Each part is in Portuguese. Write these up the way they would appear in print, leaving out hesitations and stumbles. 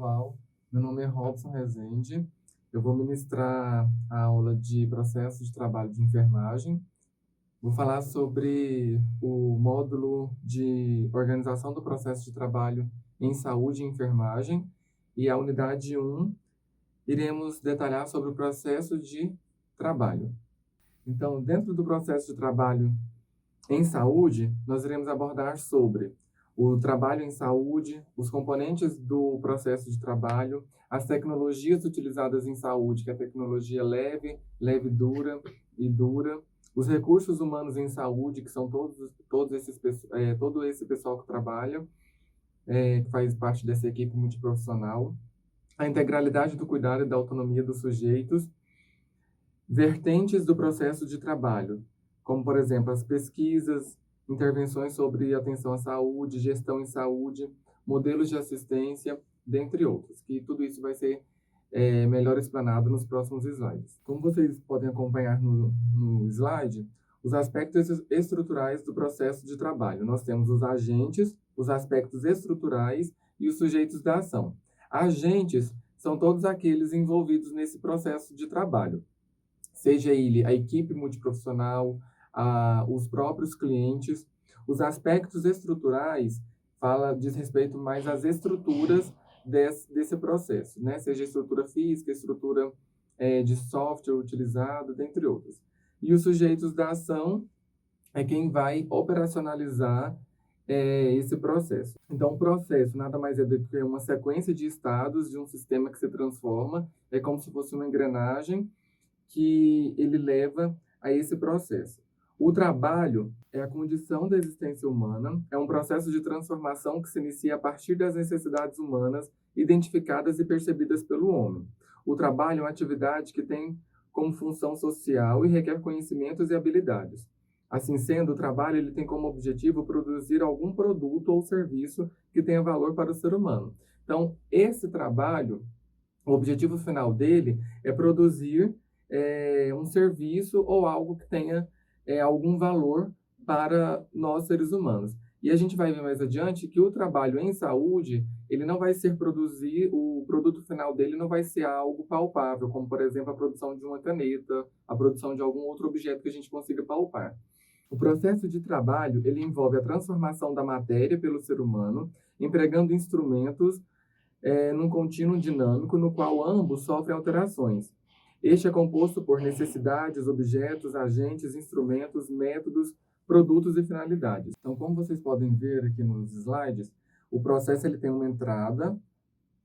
pessoal, meu nome é Robson Rezende, eu vou ministrar a aula de processo de trabalho de enfermagem. Vou falar sobre o módulo de organização do processo de trabalho em saúde e enfermagem, e a unidade 1 iremos detalhar sobre o processo de trabalho. Então, dentro do processo de trabalho em saúde, nós iremos abordar sobre o trabalho em saúde, os componentes do processo de trabalho, as tecnologias utilizadas em saúde, que é a tecnologia leve, dura e dura, os recursos humanos em saúde, que são todo esse pessoal que trabalha, que faz parte dessa equipe multiprofissional, a integralidade do cuidado e da autonomia dos sujeitos, vertentes do processo de trabalho, como, por exemplo, as pesquisas, intervenções sobre atenção à saúde, gestão em saúde, modelos de assistência, dentre outros, que tudo isso vai ser melhor explanado nos próximos slides. Como vocês podem acompanhar no slide, os aspectos estruturais do processo de trabalho. Nós temos os agentes, os aspectos estruturais e os sujeitos da ação. Agentes são todos aqueles envolvidos nesse processo de trabalho, seja ele a equipe multiprofissional, os próprios clientes. Os aspectos estruturais diz respeito mais às estruturas desse processo, né? Seja estrutura física, estrutura de software utilizado, dentre outros. E os sujeitos da ação é quem vai operacionalizar esse processo. Então, o processo nada mais é do que uma sequência de estados de um sistema que se transforma, é como se fosse uma engrenagem que ele leva a esse processo. O trabalho é a condição da existência humana, é um processo de transformação que se inicia a partir das necessidades humanas identificadas e percebidas pelo homem. O trabalho é uma atividade que tem como função social e requer conhecimentos e habilidades. Assim sendo, o trabalho ele tem como objetivo produzir algum produto ou serviço que tenha valor para o ser humano. Então, esse trabalho, o objetivo final dele é produzir um serviço ou algo que tenha algum valor para nós seres humanos. E a gente vai ver mais adiante que o trabalho em saúde, ele não vai ser o produto final dele não vai ser algo palpável, como, por exemplo, a produção de uma caneta, a produção de algum outro objeto que a gente consiga palpar. O processo de trabalho, ele envolve a transformação da matéria pelo ser humano, empregando instrumentos num contínuo dinâmico no qual ambos sofrem alterações. Este é composto por necessidades, objetos, agentes, instrumentos, métodos, produtos e finalidades. Então, como vocês podem ver aqui nos slides, o processo ele tem uma entrada,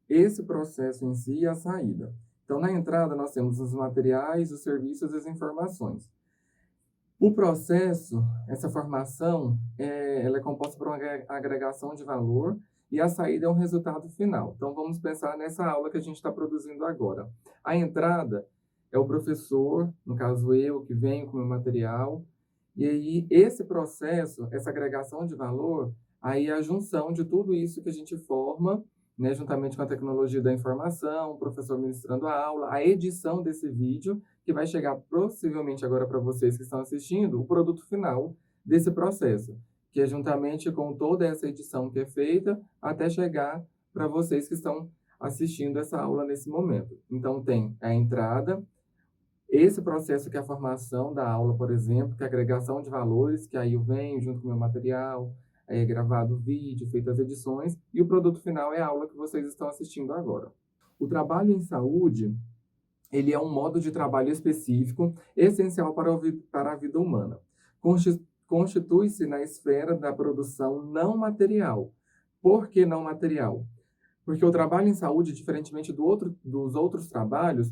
esse processo em si e a saída. Então, na entrada, nós temos os materiais, os serviços e as informações. O processo, essa formação, ela é composta por uma agregação de valor e a saída é um resultado final. Então, vamos pensar nessa aula que a gente está produzindo agora. A entrada é o professor, no caso eu, que venho com o meu material, e aí esse processo, essa agregação de valor, aí é a junção de tudo isso que a gente forma, né, juntamente com a tecnologia da informação, o professor ministrando a aula, a edição desse vídeo, que vai chegar possivelmente agora para vocês que estão assistindo, o produto final desse processo, que é juntamente com toda essa edição que é feita, até chegar para vocês que estão assistindo essa aula nesse momento. Então, tem a entrada, esse processo que é a formação da aula, por exemplo, que é a agregação de valores, que aí eu venho junto com o meu material, é gravado o vídeo, feitas as edições, e o produto final é a aula que vocês estão assistindo agora. O trabalho em saúde, ele é um modo de trabalho específico, essencial para a vida humana. Constitui-se na esfera da produção não material. Por que não material? Porque o trabalho em saúde, diferentemente dos outros trabalhos,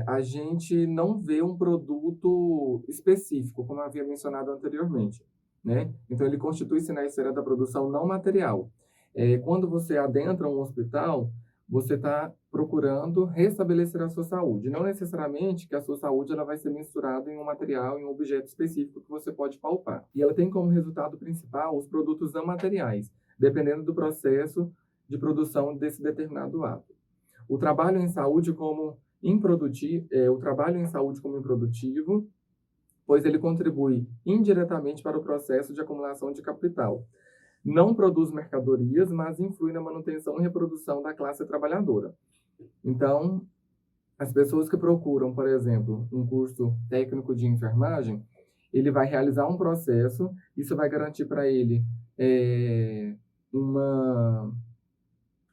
a gente não vê um produto específico, como eu havia mencionado anteriormente, né? Então, ele constitui-se na esfera da produção não material. Quando você adentra um hospital, você está procurando restabelecer a sua saúde. Não necessariamente que a sua saúde ela vai ser mensurada em um material, em um objeto específico que você pode palpar. E ela tem como resultado principal os produtos não materiais, dependendo do processo de produção desse determinado ato. O trabalho em saúde como improdutivo, pois ele contribui indiretamente para o processo de acumulação de capital. não produz mercadorias, mas influi na manutenção e reprodução da classe trabalhadora. Então, as pessoas que procuram, por exemplo, um curso técnico de enfermagem, ele vai realizar um processo, isso vai garantir para ele uma,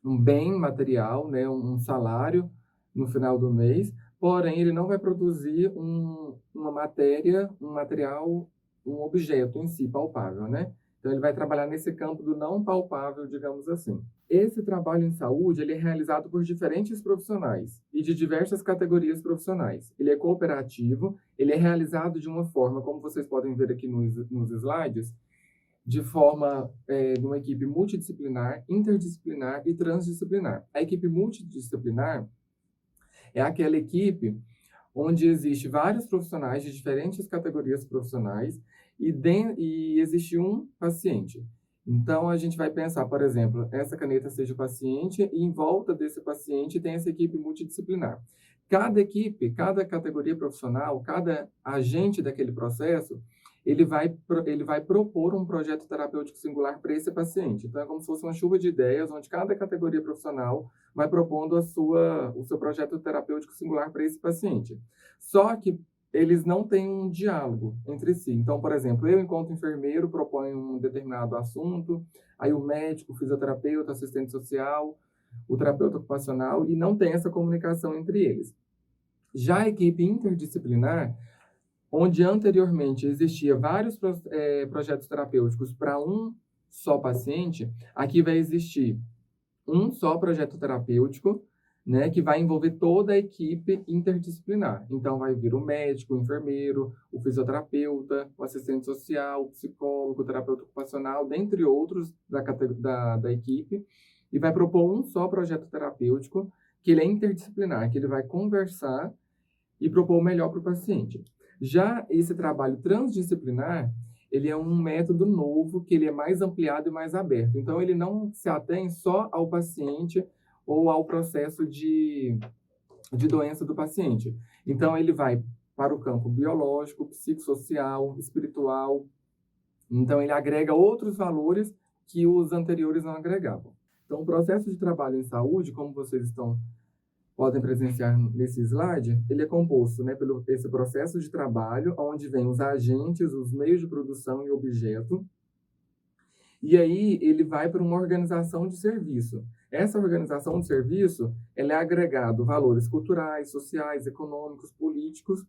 um bem material, né, um salário no final do mês, porém ele não vai produzir uma matéria, um material, um objeto em si palpável, né? Então ele vai trabalhar nesse campo do não palpável, digamos assim. Esse trabalho em saúde, ele é realizado por diferentes profissionais e de diversas categorias profissionais. Ele é cooperativo, ele é realizado de uma forma, como vocês podem ver aqui nos slides, de forma de uma equipe multidisciplinar, interdisciplinar e transdisciplinar. A equipe multidisciplinar é aquela equipe onde existe vários profissionais de diferentes categorias profissionais e existe um paciente. Então, a gente vai pensar, por exemplo, essa caneta seja o paciente e em volta desse paciente tem essa equipe multidisciplinar. Cada equipe, cada categoria profissional, cada agente daquele processo, ele vai propor um projeto terapêutico singular para esse paciente. Então, é como se fosse uma chuva de ideias, onde cada categoria profissional vai propondo o seu projeto terapêutico singular para esse paciente. Só que eles não têm um diálogo entre si. Então, por exemplo, eu, enquanto enfermeiro, proponho um determinado assunto, aí o médico, o fisioterapeuta, assistente social, o terapeuta ocupacional, e não tem essa comunicação entre eles. Já a equipe interdisciplinar, onde anteriormente existia vários projetos terapêuticos para um só paciente, aqui vai existir um só projeto terapêutico, né, que vai envolver toda a equipe interdisciplinar. Então, vai vir o médico, o enfermeiro, o fisioterapeuta, o assistente social, o psicólogo, o terapeuta ocupacional, dentre outros da equipe, e vai propor um só projeto terapêutico, que ele é interdisciplinar, que ele vai conversar e propor o melhor para o paciente. Já esse trabalho transdisciplinar, ele é um método novo, que ele é mais ampliado e mais aberto. Então, ele não se atém só ao paciente ou ao processo de doença do paciente. Então, ele vai para o campo biológico, psicossocial, espiritual. Então, ele agrega outros valores que os anteriores não agregavam. Então, o processo de trabalho em saúde, como vocês podem presenciar nesse slide, ele é composto, né, pelo esse processo de trabalho, onde vem os agentes, os meios de produção e objeto, e aí ele vai para uma organização de serviço. Essa organização de serviço, ela é agregado valores culturais, sociais, econômicos, políticos,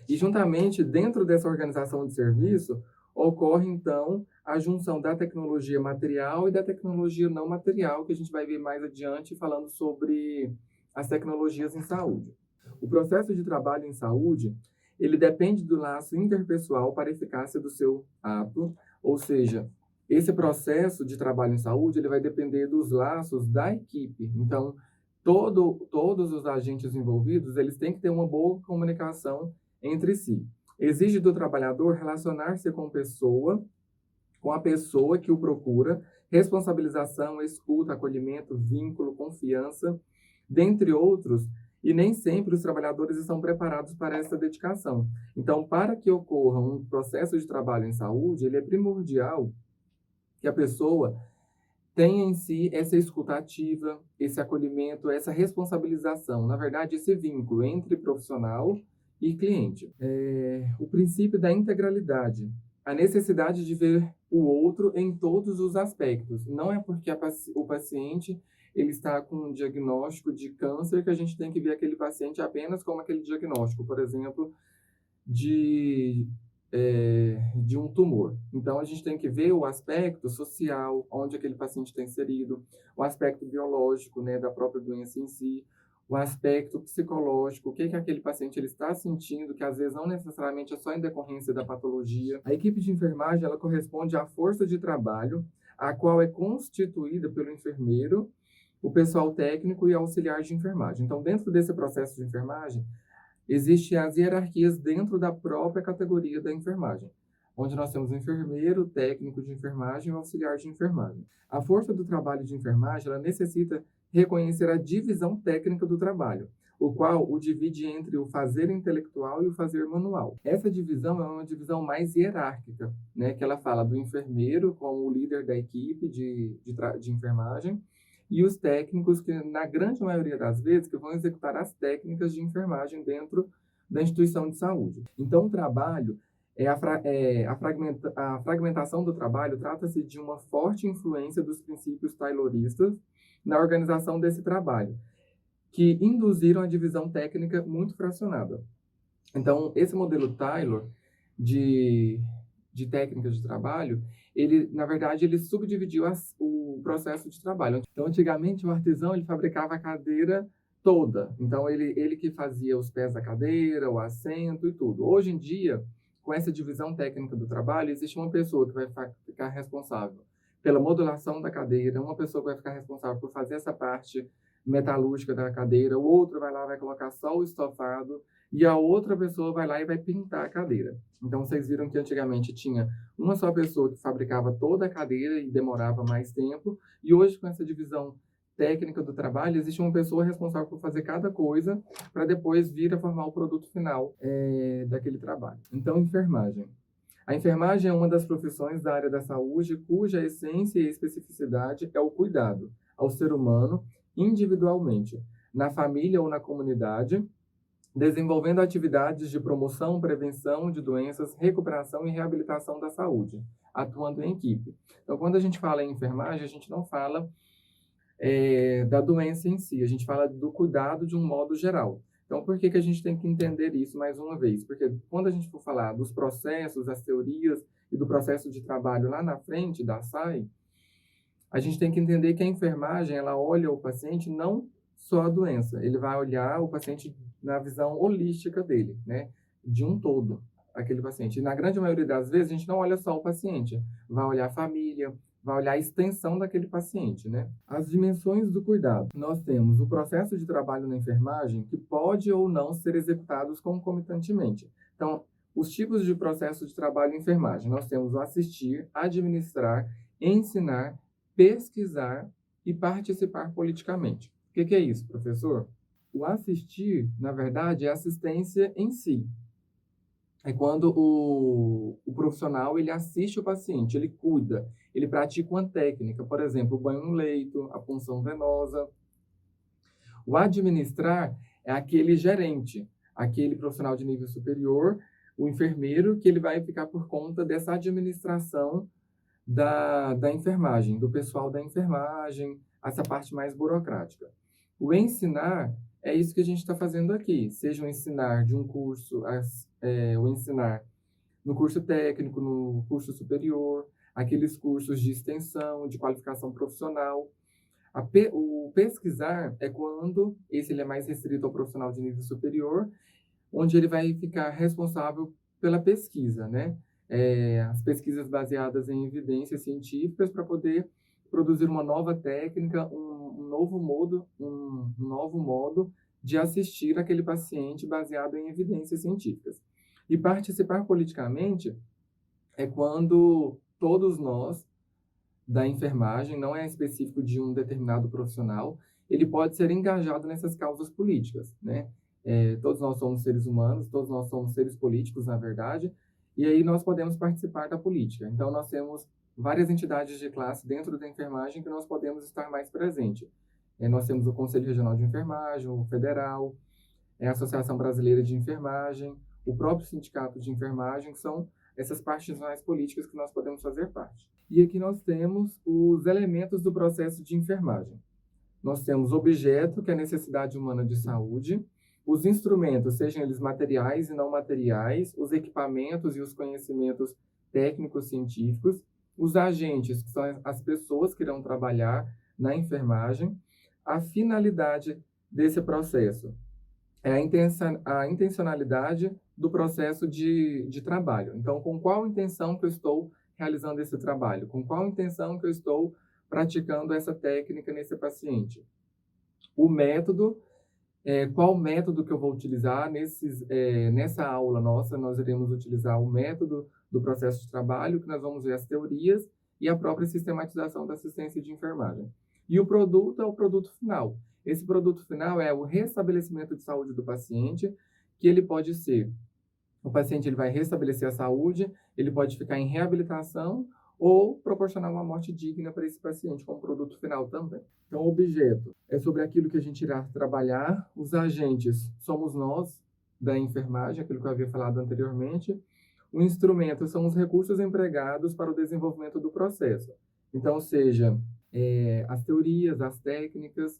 e juntamente dentro dessa organização de serviço, ocorre então a junção da tecnologia material e da tecnologia não material, que a gente vai ver mais adiante falando sobre as tecnologias em saúde. O processo de trabalho em saúde, ele depende do laço interpessoal para a eficácia do seu ato, ou seja, esse processo de trabalho em saúde, ele vai depender dos laços da equipe. Então, todos os agentes envolvidos, eles têm que ter uma boa comunicação entre si. Exige do trabalhador relacionar-se com a pessoa que o procura, responsabilização, escuta, acolhimento, vínculo, confiança, dentre outros, e nem sempre os trabalhadores estão preparados para essa dedicação. Então, para que ocorra um processo de trabalho em saúde, ele é primordial que a pessoa tenha em si essa escuta ativa, esse acolhimento, essa responsabilização, na verdade, esse vínculo entre profissional e cliente. O princípio da integralidade, a necessidade de ver o outro em todos os aspectos. Não é porque o paciente ele está com um diagnóstico de câncer que a gente tem que ver aquele paciente apenas como aquele diagnóstico, por exemplo, de um tumor. Então, a gente tem que ver o aspecto social, onde aquele paciente está inserido, o aspecto biológico, né, da própria doença em si, o aspecto psicológico, o que aquele paciente ele está sentindo, que às vezes não necessariamente é só em decorrência da patologia. A equipe de enfermagem, ela corresponde à força de trabalho, a qual é constituída pelo enfermeiro, o pessoal técnico e auxiliar de enfermagem. Então, dentro desse processo de enfermagem, existem as hierarquias dentro da própria categoria da enfermagem, onde nós temos o enfermeiro, o técnico de enfermagem e o auxiliar de enfermagem. A força do trabalho de enfermagem, ela necessita reconhecer a divisão técnica do trabalho, o qual o divide entre o fazer intelectual e o fazer manual. Essa divisão é uma divisão mais hierárquica, né, que ela fala do enfermeiro como o líder da equipe de enfermagem, e os técnicos, que na grande maioria das vezes, que vão executar as técnicas de enfermagem dentro da instituição de saúde. Então, o trabalho, a fragmentação do trabalho trata-se de uma forte influência dos princípios tayloristas na organização desse trabalho, que induziram a divisão técnica muito fracionada. Então, esse modelo Taylor de técnicas de trabalho, ele, na verdade, ele subdividiu o processo de trabalho. Então, antigamente, o artesão ele fabricava a cadeira toda. Então, ele que fazia os pés da cadeira, o assento e tudo. Hoje em dia, com essa divisão técnica do trabalho, existe uma pessoa que vai ficar responsável pela modulação da cadeira, uma pessoa que vai ficar responsável por fazer essa parte metalúrgica da cadeira, o outro vai lá, vai colocar só o estofado, e a outra pessoa vai lá e vai pintar a cadeira. Então, vocês viram que antigamente tinha uma só pessoa que fabricava toda a cadeira e demorava mais tempo, e hoje, com essa divisão técnica do trabalho, existe uma pessoa responsável por fazer cada coisa para depois vir a formar o produto final daquele trabalho. Então, enfermagem. A enfermagem é uma das profissões da área da saúde cuja essência e especificidade é o cuidado ao ser humano individualmente, na família ou na comunidade, desenvolvendo atividades de promoção, prevenção de doenças, recuperação e reabilitação da saúde, atuando em equipe. Então, quando a gente fala em enfermagem, a gente não fala da doença em si, a gente fala do cuidado de um modo geral. Então, por que a gente tem que entender isso mais uma vez? Porque quando a gente for falar dos processos, das teorias e do processo de trabalho lá na frente da SAI, a gente tem que entender que a enfermagem, ela olha o paciente não só a doença, ele vai olhar o paciente na visão holística dele, né? De um todo, aquele paciente. E na grande maioria das vezes, a gente não olha só o paciente, vai olhar a família, vai olhar a extensão daquele paciente, né? As dimensões do cuidado. Nós temos o processo de trabalho na enfermagem que pode ou não ser executados concomitantemente. Então, os tipos de processo de trabalho em enfermagem. Nós temos o assistir, administrar, ensinar, pesquisar e participar politicamente. O que é isso, professor? O assistir, na verdade, é assistência em si. É quando o profissional ele assiste o paciente, ele cuida, ele pratica uma técnica, por exemplo, o banho no leito, a punção venosa. O administrar é aquele gerente, aquele profissional de nível superior, o enfermeiro, que ele vai ficar por conta dessa administração da enfermagem, do pessoal da enfermagem, essa parte mais burocrática. O ensinar é isso que a gente está fazendo aqui, seja o ensinar de um curso, o ensinar no curso técnico, no curso superior, aqueles cursos de extensão, de qualificação profissional. O pesquisar é quando, esse ele é mais restrito ao profissional de nível superior, onde ele vai ficar responsável pela pesquisa, né? As pesquisas baseadas em evidências científicas para poder produzir uma nova técnica, um novo modo de assistir aquele paciente baseado em evidências científicas. E participar politicamente é quando todos nós, da enfermagem, não é específico de um determinado profissional, ele pode ser engajado nessas causas políticas, né? Todos nós somos seres humanos, todos nós somos seres políticos, na verdade, e aí nós podemos participar da política. Então, nós temos várias entidades de classe dentro da enfermagem que nós podemos estar mais presentes. Nós temos o Conselho Regional de Enfermagem, o Federal, a Associação Brasileira de Enfermagem, o próprio Sindicato de Enfermagem, que são essas partes mais políticas que nós podemos fazer parte. E aqui nós temos os elementos do processo de enfermagem. Nós temos o objeto, que é a necessidade humana de saúde, os instrumentos, sejam eles materiais e não materiais, os equipamentos e os conhecimentos técnicos científicos, os agentes, que são as pessoas que irão trabalhar na enfermagem, a finalidade desse processo, é a intencionalidade do processo de trabalho. Então, com qual intenção que eu estou realizando esse trabalho? Com qual intenção que eu estou praticando essa técnica nesse paciente? O método, qual método que eu vou utilizar? Nessa aula nossa, nós iremos utilizar o método do processo de trabalho, que nós vamos ver as teorias e a própria sistematização da assistência de enfermagem. E o produto é o produto final. Esse produto final é o restabelecimento de saúde do paciente, que ele pode ser, o paciente ele vai restabelecer a saúde, ele pode ficar em reabilitação ou proporcionar uma morte digna para esse paciente como produto final também. Então, o objeto é sobre aquilo que a gente irá trabalhar, os agentes somos nós, da enfermagem, aquilo que eu havia falado anteriormente, o instrumento são os recursos empregados para o desenvolvimento do processo. Então, seja as teorias, as técnicas,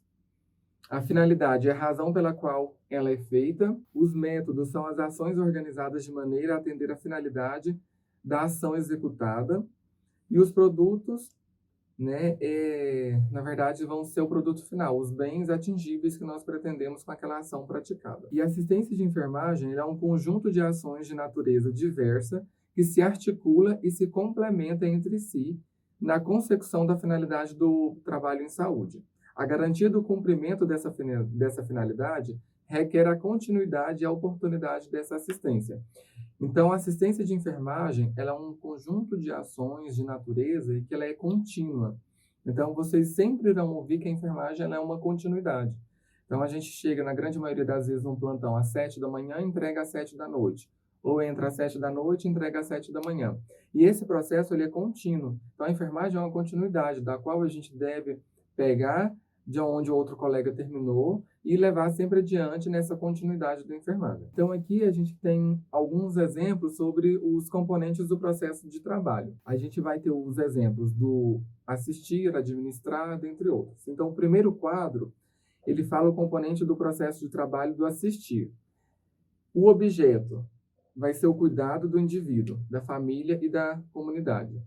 a finalidade é a razão pela qual ela é feita, os métodos são as ações organizadas de maneira a atender a finalidade da ação executada, e os produtos, né, na verdade, vão ser o produto final, os bens atingíveis que nós pretendemos com aquela ação praticada. E a assistência de enfermagem é um conjunto de ações de natureza diversa que se articula e se complementa entre si na consecução da finalidade do trabalho em saúde. A garantia do cumprimento dessa finalidade requer a continuidade e a oportunidade dessa assistência. Então, a assistência de enfermagem ela é um conjunto de ações de natureza e que ela é contínua. Então, vocês sempre irão ouvir que a enfermagem ela é uma continuidade. Então, a gente chega, na grande maioria das vezes, num plantão às 7 da manhã e entrega às 7 da noite. Ou entra às 7 da noite e entrega às 7 da manhã. E esse processo ele é contínuo. Então, a enfermagem é uma continuidade, da qual a gente deve pegar de onde o outro colega terminou e levar sempre adiante nessa continuidade da enfermagem. Então, aqui a gente tem alguns exemplos sobre os componentes do processo de trabalho. A gente vai ter os exemplos do assistir, administrar, dentre outros. Então, o primeiro quadro, ele fala o componente do processo de trabalho do assistir. O objeto vai ser o cuidado do indivíduo, da família e da comunidade.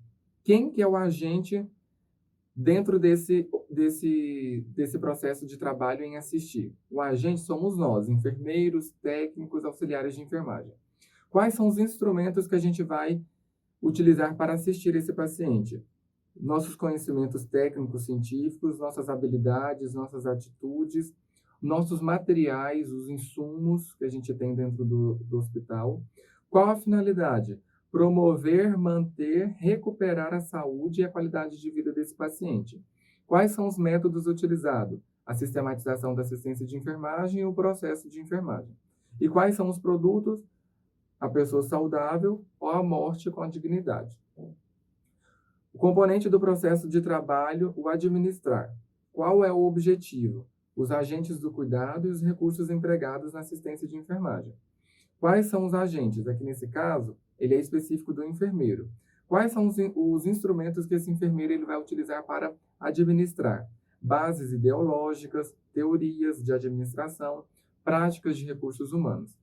Quem que é o agente dentro desse processo de trabalho em assistir? O agente somos nós, enfermeiros, técnicos, auxiliares de enfermagem. Quais são os instrumentos que a gente vai utilizar para assistir esse paciente? Nossos conhecimentos técnicos, científicos, nossas habilidades, nossas atitudes, nossos materiais, os insumos que a gente tem dentro do hospital. Qual a finalidade? Promover, manter, recuperar a saúde e a qualidade de vida desse paciente. Quais são os métodos utilizados? A sistematização da assistência de enfermagem e o processo de enfermagem. E quais são os produtos? A pessoa saudável ou a morte com a dignidade. O componente do processo de trabalho, o administrar. Qual é o objetivo? Os agentes do cuidado e os recursos empregados na assistência de enfermagem. Quais são os agentes? Aqui nesse caso, ele é específico do enfermeiro. Quais são os instrumentos que esse enfermeiro ele vai utilizar para administrar? Bases ideológicas, teorias de administração, práticas de recursos humanos.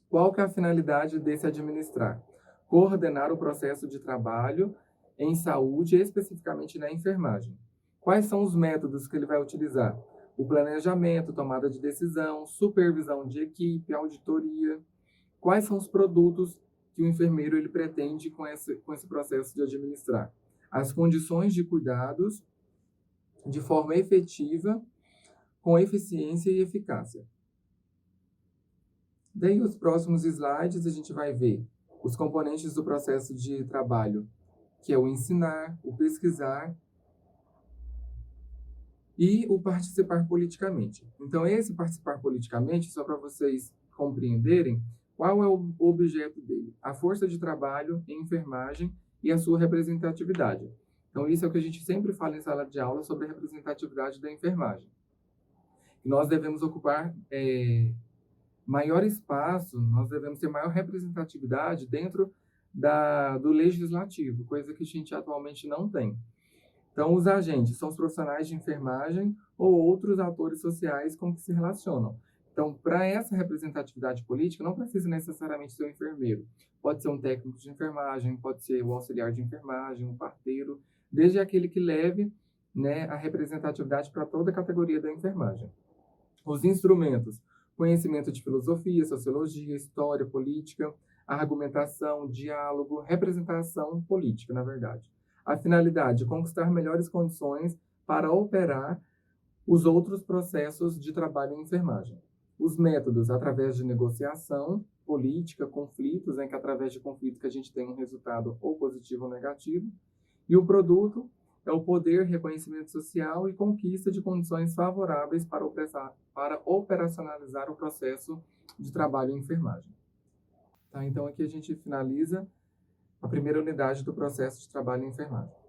Qual que é a finalidade desse administrar? Coordenar o processo de trabalho em saúde, especificamente na enfermagem. Quais são os métodos que ele vai utilizar? O planejamento, tomada de decisão, supervisão de equipe, auditoria. Quais são os produtos que o enfermeiro ele pretende com esse processo de administrar? As condições de cuidados de forma efetiva, com eficiência e eficácia. Daí, os próximos slides, a gente vai ver os componentes do processo de trabalho, que é o ensinar, o pesquisar e o participar politicamente. Então, esse participar politicamente, só para vocês compreenderem, qual é o objeto dele? A força de trabalho em enfermagem e a sua representatividade. Então, isso é o que a gente sempre fala em sala de aula sobre a representatividade da enfermagem. Nós devemos ocupar maior espaço, nós devemos ter maior representatividade dentro do legislativo, coisa que a gente atualmente não tem. Então, os agentes são os profissionais de enfermagem ou outros atores sociais com que se relacionam. Então, para essa representatividade política, não precisa necessariamente ser um enfermeiro. Pode ser um técnico de enfermagem, pode ser o auxiliar de enfermagem, um parteiro, desde aquele que leve, né, a representatividade para toda a categoria da enfermagem. Os instrumentos: conhecimento de filosofia, sociologia, história, política, argumentação, diálogo, representação política, na verdade. A finalidade: conquistar melhores condições para operar os outros processos de trabalho em enfermagem. Os métodos: através de negociação, política, conflitos, em que através de conflitos que a gente tem um resultado ou positivo ou negativo. E o produto é o poder, reconhecimento social e conquista de condições favoráveis para operacionalizar o processo de trabalho em enfermagem. Tá? Então, aqui a gente finaliza a primeira unidade do processo de trabalho em enfermagem.